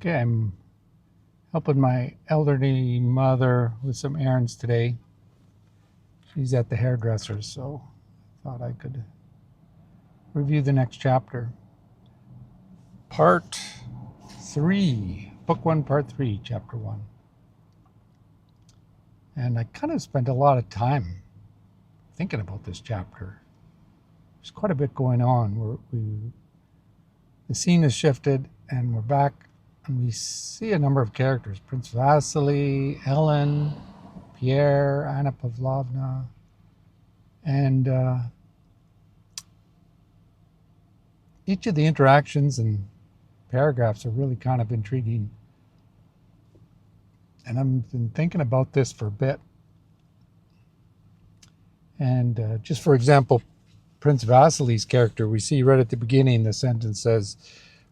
Okay, I'm helping my elderly mother with some errands today. She's at the hairdresser's, so I thought I could review the next chapter. Part 3, Book 1, Part 3, Chapter 1. And I kind of spent a lot of time thinking about this chapter. There's quite a bit going on. The scene has shifted, and we're back, and we see a number of characters. Prince Vasili, Ellen, Pierre, Anna Pavlovna, and each of the interactions and paragraphs are really kind of intriguing. And I've been thinking about this for a bit. And just for example, Prince Vasili's character, we see right at the beginning, the sentence says,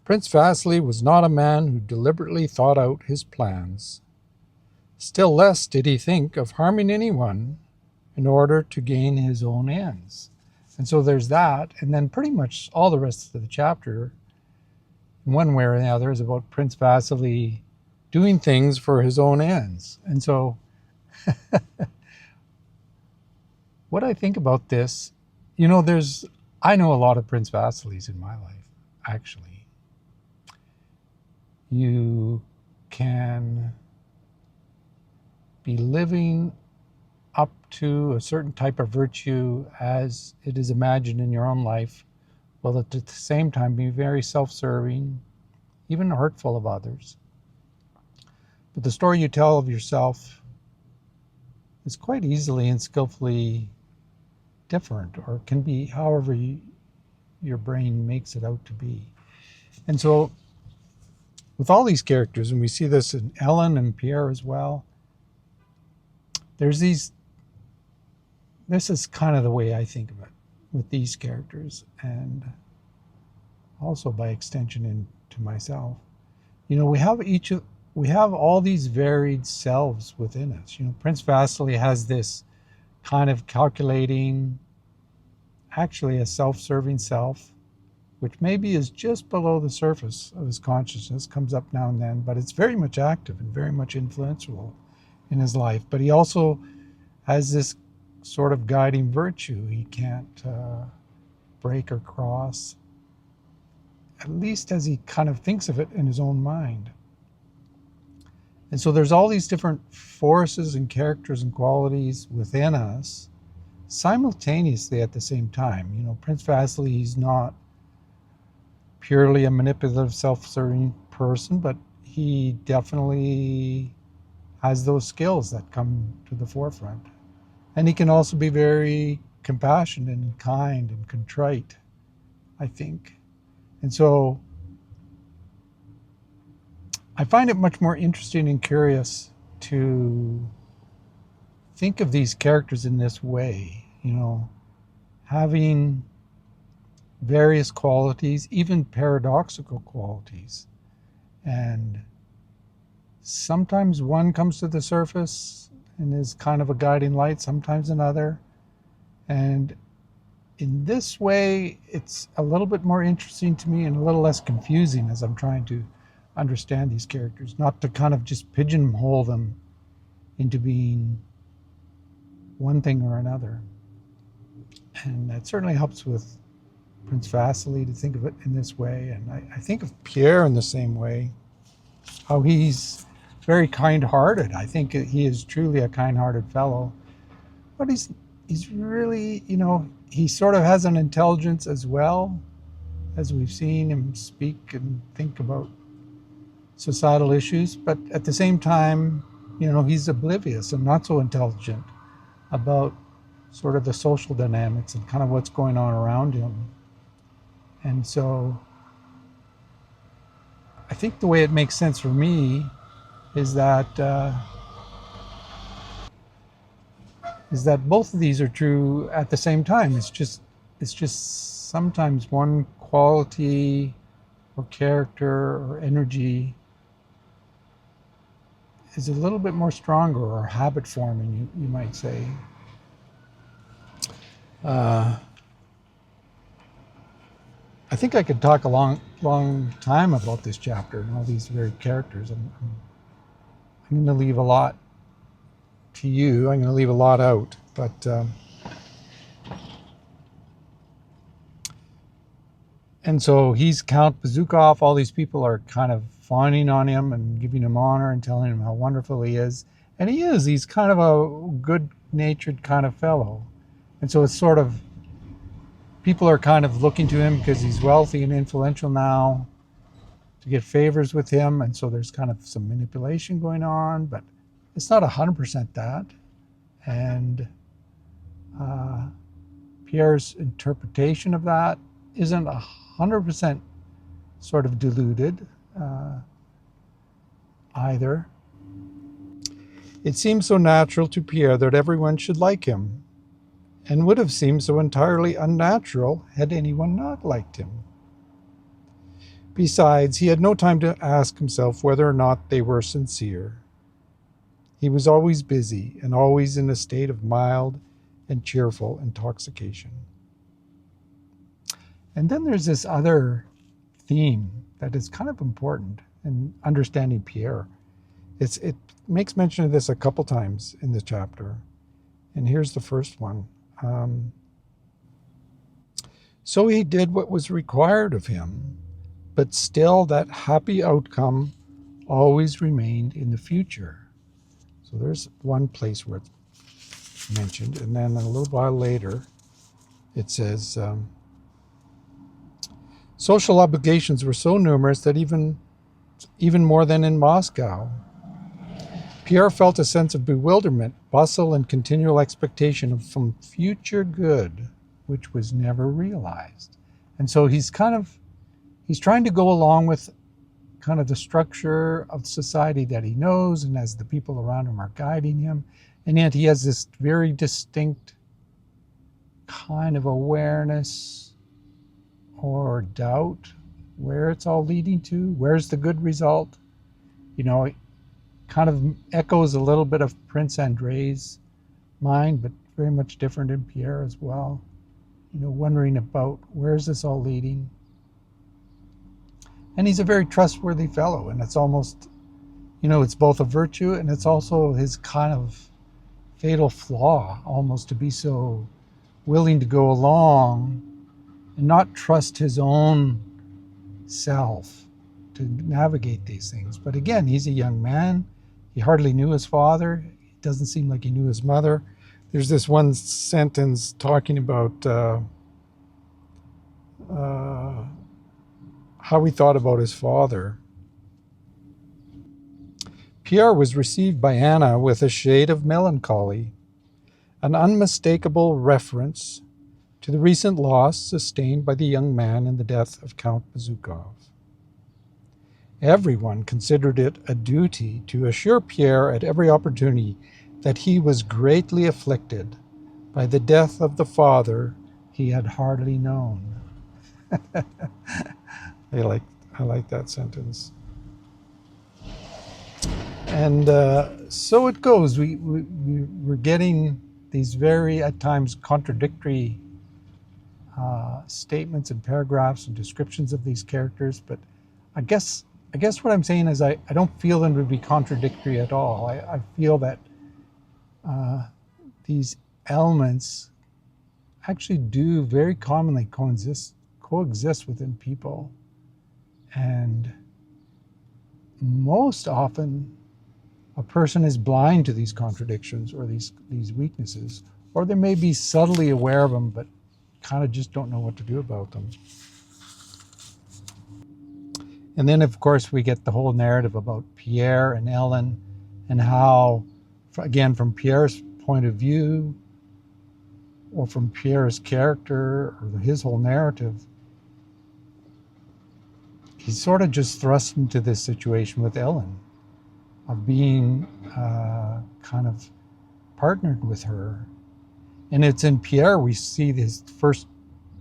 Prince Vasili was not a man who deliberately thought out his plans. Still less did he think of harming anyone in order to gain his own ends. And so there's that, and then pretty much all the rest of the chapter, in one way or another, is about Prince Vasili doing things for his own ends. And so what I think about this, I know a lot of Prince Vasilis in my life, actually. You can be living up to a certain type of virtue as it is imagined in your own life, while at the same time be very self-serving, even hurtful of others. But the story you tell of yourself is quite easily and skillfully different, or can be however your brain makes it out to be. And so with all these characters, and we see this in Ellen and Pierre as well, this is kind of the way I think of it with these characters, and also by extension into myself. We have all these varied selves within us. Prince Vasili has this kind of calculating, actually a self-serving self, which maybe is just below the surface of his consciousness, comes up now and then, but it's very much active and very much influential in his life. But he also has this sort of guiding virtue he can't break or cross, at least as he kind of thinks of it in his own mind. And so there's all these different forces and characters and qualities within us simultaneously at the same time. Prince Vasili, he's not purely a manipulative, self-serving person, but he definitely has those skills that come to the forefront. And he can also be very compassionate and kind and contrite, I think. And so I find it much more interesting and curious to think of these characters in this way, having various qualities, even paradoxical qualities. And sometimes one comes to the surface and is kind of a guiding light, sometimes another. And in this way, it's a little bit more interesting to me and a little less confusing as I'm trying to understand these characters, not to kind of just pigeonhole them into being one thing or another. And that certainly helps with Prince Vasili to think of it in this way. And I think of Pierre in the same way, how he's very kind-hearted. I think he is truly a kind-hearted fellow, but he's really, he sort of has an intelligence as well, as we've seen him speak and think about societal issues, but at the same time, he's oblivious and not so intelligent about sort of the social dynamics and kind of what's going on around him. And so I think the way it makes sense for me is that both of these are true at the same time. It's just sometimes one quality or character or energy is a little bit more stronger, or habit forming, you might say. I think I could talk a long time about this chapter and all these very characters. I'm going to leave a lot to you. I'm going to leave a lot out, but and so he's Count Bazukov. All these people are kind of fawning on him and giving him honor and telling him how wonderful he is. And he is. He's kind of a good-natured kind of fellow. And so it's sort of, people are kind of looking to him because he's wealthy and influential now to get favors with him. And so there's kind of some manipulation going on, but it's not 100% that. And Pierre's interpretation of that isn't 100% sort of diluted either. It seems so natural to Pierre that everyone should like him, and would have seemed so entirely unnatural had anyone not liked him. Besides, he had no time to ask himself whether or not they were sincere. He was always busy and always in a state of mild and cheerful intoxication. And then there's this other theme that is kind of important in understanding Pierre. It makes mention of this a couple times in the chapter. And here's the first one. So he did what was required of him, but still that happy outcome always remained in the future. So there's one place where it's mentioned. And then a little while later, it says, social obligations were so numerous that even more than in Moscow. Pierre felt a sense of bewilderment, bustle, and continual expectation of some future good, which was never realized. And so he's trying to go along with kind of the structure of society that he knows, and as the people around him are guiding him. And yet he has this very distinct kind of awareness or doubt where it's all leading to. Where's the good result? You know, it kind of echoes a little bit of Prince Andrei's mind, but very much different in Pierre as well. You know, wondering about where's this all leading? And he's a very trustworthy fellow, and it's almost, you know, it's both a virtue and it's also his kind of fatal flaw, almost, to be so willing to go along and not trust his own self to navigate these things. But again, he's a young man. He hardly knew his father. It doesn't seem like he knew his mother. There's this one sentence talking about how he thought about his father. Pierre was received by Anna with a shade of melancholy, an unmistakable reference to the recent loss sustained by the young man in the death of Count Bazukov. Everyone considered it a duty to assure Pierre at every opportunity that he was greatly afflicted by the death of the father he had hardly known. I like that sentence. And so it goes. We're getting these very, at times, contradictory statements and paragraphs and descriptions of these characters. But I guess what I'm saying is I don't feel them to be contradictory at all. I feel that these elements actually do very commonly coexist within people. And most often, a person is blind to these contradictions or these weaknesses, or they may be subtly aware of them, but kind of just don't know what to do about them. And then, of course, we get the whole narrative about Pierre and Ellen, and how, again, from Pierre's point of view, or from Pierre's character, or his whole narrative, he's sort of just thrust into this situation with Ellen, of being kind of partnered with her. And it's in Pierre we see this first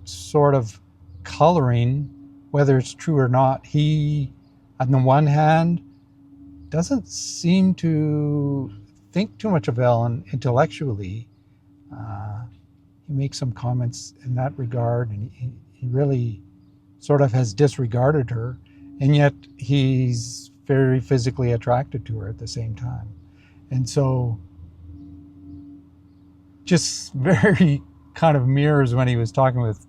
sort of coloring, whether it's true or not. He, on the one hand, doesn't seem to think too much of Ellen intellectually. He makes some comments in that regard, and he really sort of has disregarded her, and yet he's very physically attracted to her at the same time. And so just very kind of mirrors when he was talking with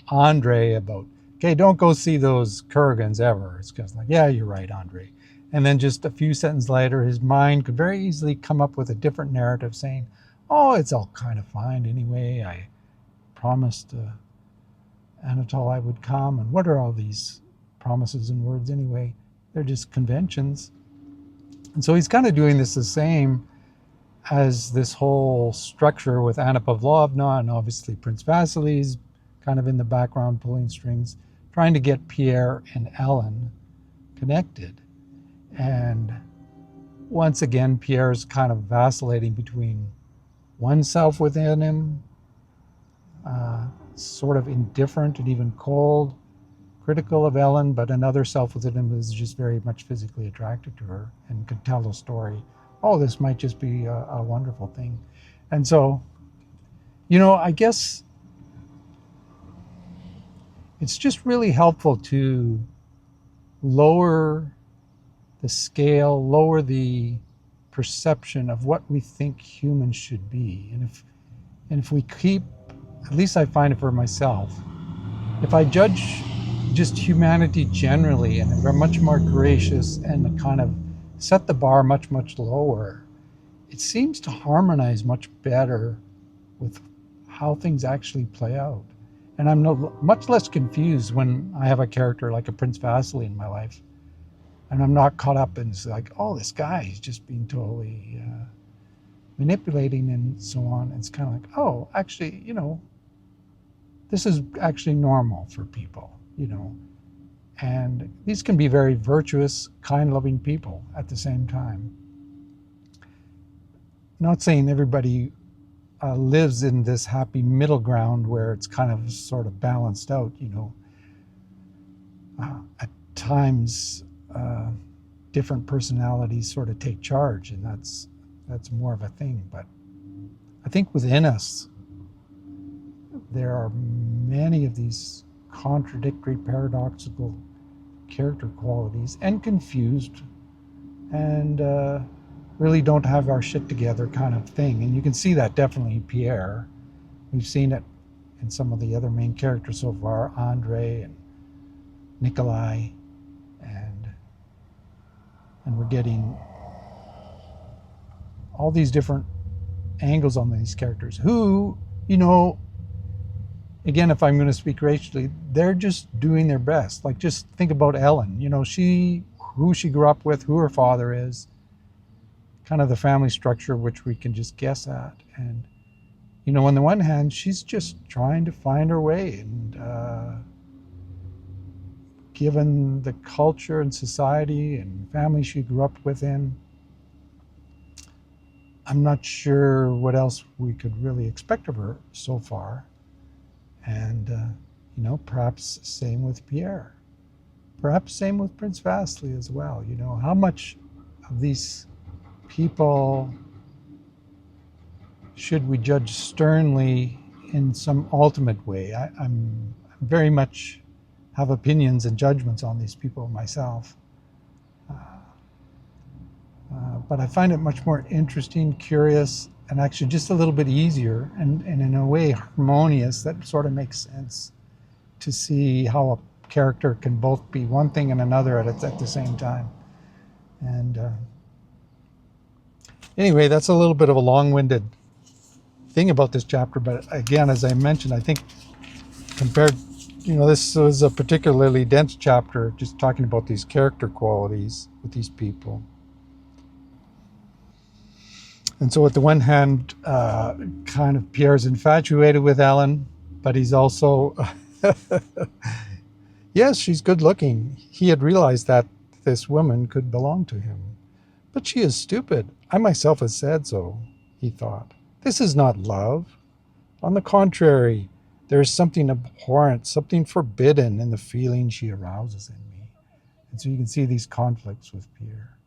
Andre about, okay, don't go see those Kurgans ever. It's just like, yeah, you're right, Andre. And then just a few sentences later, his mind could very easily come up with a different narrative saying, oh, it's all kind of fine anyway. I promised Anatole I would come. And what are all these promises and words anyway? They're just conventions. And so he's kind of doing this the same as this whole structure with Anna Pavlovna, and obviously Prince Vasili's kind of in the background pulling strings, trying to get Pierre and Ellen connected. And once again, Pierre's kind of vacillating between one self within him, sort of indifferent and even cold, critical of Ellen, but another self within him is just very much physically attracted to her and could tell a story. Oh, this might just be a wonderful thing. And so, I guess it's just really helpful to lower the scale, lower the perception of what we think humans should be. And if we keep, at least I find it for myself, if I judge just humanity generally and we're much more gracious and kind of set the bar much, much lower, it seems to harmonize much better with how things actually play out. And I'm much less confused when I have a character like a Prince Vasili in my life. And I'm not caught up in like, oh, this guy is just being totally manipulating and so on. It's kind of like, oh, actually, this is actually normal for people, And these can be very virtuous, kind, loving people at the same time. Not saying everybody lives in this happy middle ground where it's kind of sort of balanced out, At times, different personalities sort of take charge, and that's more of a thing. But I think within us, there are many of these contradictory, paradoxical character qualities, and confused, and really don't have our shit together kind of thing. And you can see that definitely in Pierre. We've seen it in some of the other main characters so far, Andre and Nikolai, and we're getting all these different angles on these characters who, again, if I'm going to speak racially, they're just doing their best. Like, just think about Ellen, who she grew up with, who her father is, kind of the family structure, which we can just guess at. And, on the one hand, she's just trying to find her way. And given the culture and society and family she grew up within, I'm not sure what else we could really expect of her so far. And, perhaps same with Pierre. Perhaps same with Prince Vasili as well. How much of these people should we judge sternly in some ultimate way? I'm very much have opinions and judgments on these people myself. But I find it much more interesting, curious, and actually just a little bit easier and in a way harmonious that sort of makes sense to see how a character can both be one thing and another at the same time. And anyway, that's a little bit of a long-winded thing about this chapter. But again, as I mentioned, I think compared, this was a particularly dense chapter, just talking about these character qualities with these people. And so, at the one hand, kind of Pierre's infatuated with Ellen, but he's also, yes, she's good looking. He had realized that this woman could belong to him. But she is stupid. I myself have said so, he thought. This is not love. On the contrary, there is something abhorrent, something forbidden in the feeling she arouses in me. And so you can see these conflicts with Pierre.